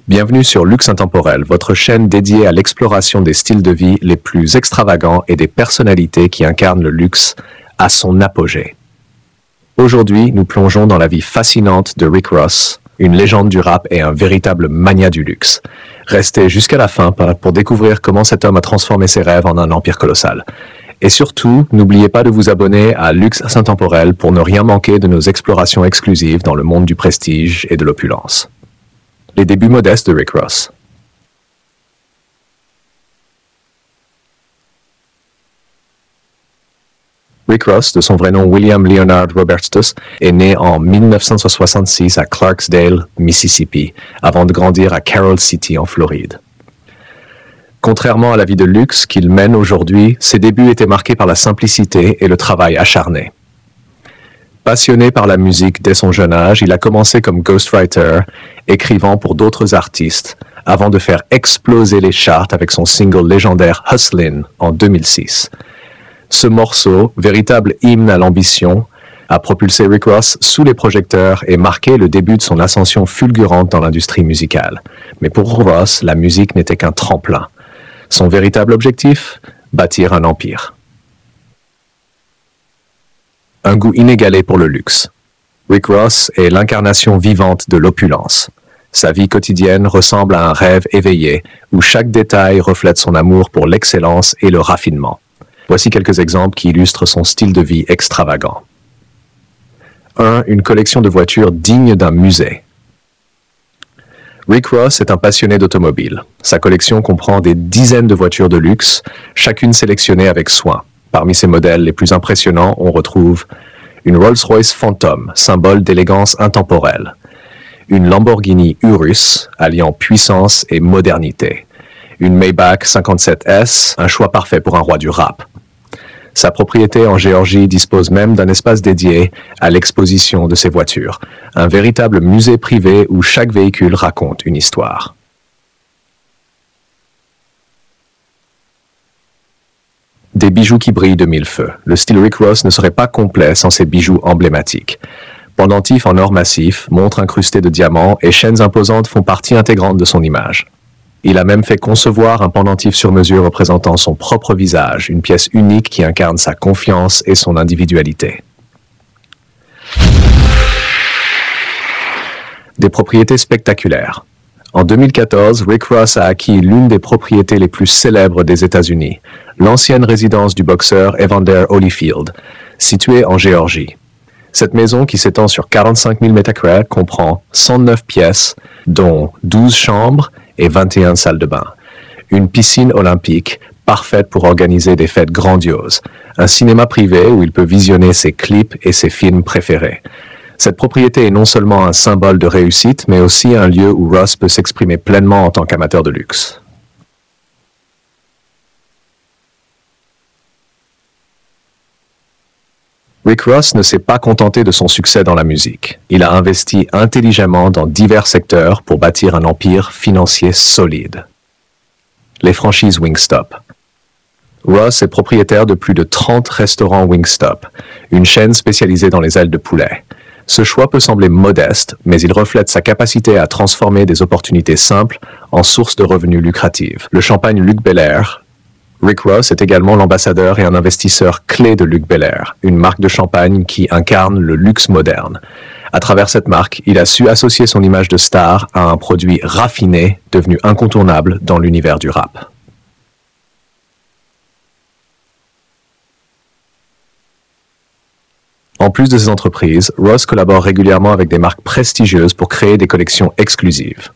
Bienvenue sur Luxe Intemporel, votre chaîne dédiée à l'exploration des styles de vie les plus extravagants et des personnalités qui incarnent le luxe à son apogée. Aujourd'hui, nous plongeons dans la vie fascinante de Rick Ross, une légende du rap et un véritable mania du luxe. Restez jusqu'à la fin pour découvrir comment cet homme a transformé ses rêves en un empire colossal. Et surtout, n'oubliez pas de vous abonner à Luxe Intemporel pour ne rien manquer de nos explorations exclusives dans le monde du prestige et de l'opulence. Les débuts modestes de Rick Ross. Rick Ross, de son vrai nom William Leonard Robertus, est né en 1966 à Clarksdale, Mississippi, avant de grandir à Carroll City en Floride. Contrairement à la vie de luxe qu'il mène aujourd'hui, ses débuts étaient marqués par la simplicité et le travail acharné. Passionné par la musique dès son jeune âge, il a commencé comme ghostwriter, écrivant pour d'autres artistes, avant de faire exploser les charts avec son single légendaire Hustlin' en 2006. Ce morceau, véritable hymne à l'ambition, a propulsé Rick Ross sous les projecteurs et marqué le début de son ascension fulgurante dans l'industrie musicale. Mais pour Ross, la musique n'était qu'un tremplin. Son véritable objectif? Bâtir un empire. Un goût inégalé pour le luxe. Rick Ross est l'incarnation vivante de l'opulence. Sa vie quotidienne ressemble à un rêve éveillé, où chaque détail reflète son amour pour l'excellence et le raffinement. Voici quelques exemples qui illustrent son style de vie extravagant. 1. Une collection de voitures digne d'un musée. Rick Ross est un passionné d'automobile. Sa collection comprend des dizaines de voitures de luxe, chacune sélectionnée avec soin. Parmi ses modèles les plus impressionnants, on retrouve une Rolls-Royce Phantom, symbole d'élégance intemporelle, une Lamborghini Urus, alliant puissance et modernité, une Maybach 57S, un choix parfait pour un roi du rap. Sa propriété en Géorgie dispose même d'un espace dédié à l'exposition de ses voitures, un véritable musée privé où chaque véhicule raconte une histoire. Des bijoux qui brillent de mille feux. Le style Rick Ross ne serait pas complet sans ses bijoux emblématiques. Pendentifs en or massif, montres incrustées de diamants et chaînes imposantes font partie intégrante de son image. Il a même fait concevoir un pendentif sur mesure représentant son propre visage, une pièce unique qui incarne sa confiance et son individualité. Des propriétés spectaculaires. En 2014, Rick Ross a acquis l'une des propriétés les plus célèbres des États-Unis, l'ancienne résidence du boxeur Evander Holyfield, située en Géorgie. Cette maison, qui s'étend sur 45 000 m², comprend 109 pièces, dont 12 chambres et 21 salles de bain. Une piscine olympique, parfaite pour organiser des fêtes grandioses. Un cinéma privé où il peut visionner ses clips et ses films préférés. Cette propriété est non seulement un symbole de réussite, mais aussi un lieu où Ross peut s'exprimer pleinement en tant qu'amateur de luxe. Rick Ross ne s'est pas contenté de son succès dans la musique. Il a investi intelligemment dans divers secteurs pour bâtir un empire financier solide. Les franchises Wingstop. Ross est propriétaire de plus de 30 restaurants Wingstop, une chaîne spécialisée dans les ailes de poulet. Ce choix peut sembler modeste, mais il reflète sa capacité à transformer des opportunités simples en sources de revenus lucratives. Le champagne Luc Belaire. Rick Ross est également l'ambassadeur et un investisseur clé de Luc Belaire, une marque de champagne qui incarne le luxe moderne. À travers cette marque, il a su associer son image de star à un produit raffiné devenu incontournable dans l'univers du rap. En plus de ces entreprises, Ross collabore régulièrement avec des marques prestigieuses pour créer des collections exclusives.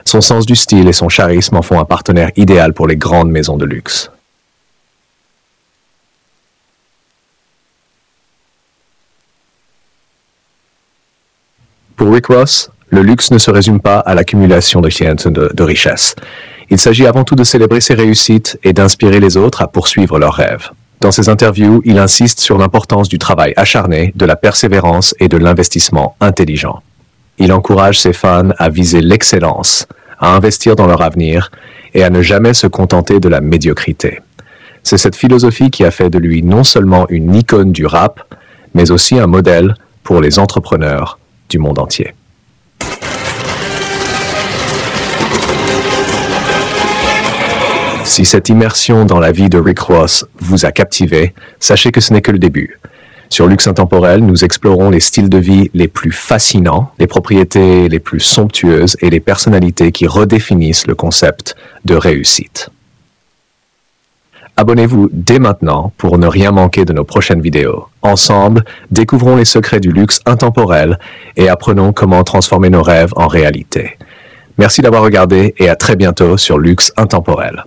Son sens du style et son charisme en font un partenaire idéal pour les grandes maisons de luxe. Pour Rick Ross, le luxe ne se résume pas à l'accumulation de richesses. Il s'agit avant tout de célébrer ses réussites et d'inspirer les autres à poursuivre leurs rêves. Dans ses interviews, il insiste sur l'importance du travail acharné, de la persévérance et de l'investissement intelligent. Il encourage ses fans à viser l'excellence, à investir dans leur avenir et à ne jamais se contenter de la médiocrité. C'est cette philosophie qui a fait de lui non seulement une icône du rap, mais aussi un modèle pour les entrepreneurs du monde entier. Si cette immersion dans la vie de Rick Ross vous a captivé, sachez que ce n'est que le début. Sur Luxe Intemporel, nous explorons les styles de vie les plus fascinants, les propriétés les plus somptueuses et les personnalités qui redéfinissent le concept de réussite. Abonnez-vous dès maintenant pour ne rien manquer de nos prochaines vidéos. Ensemble, découvrons les secrets du luxe intemporel et apprenons comment transformer nos rêves en réalité. Merci d'avoir regardé et à très bientôt sur Luxe Intemporel.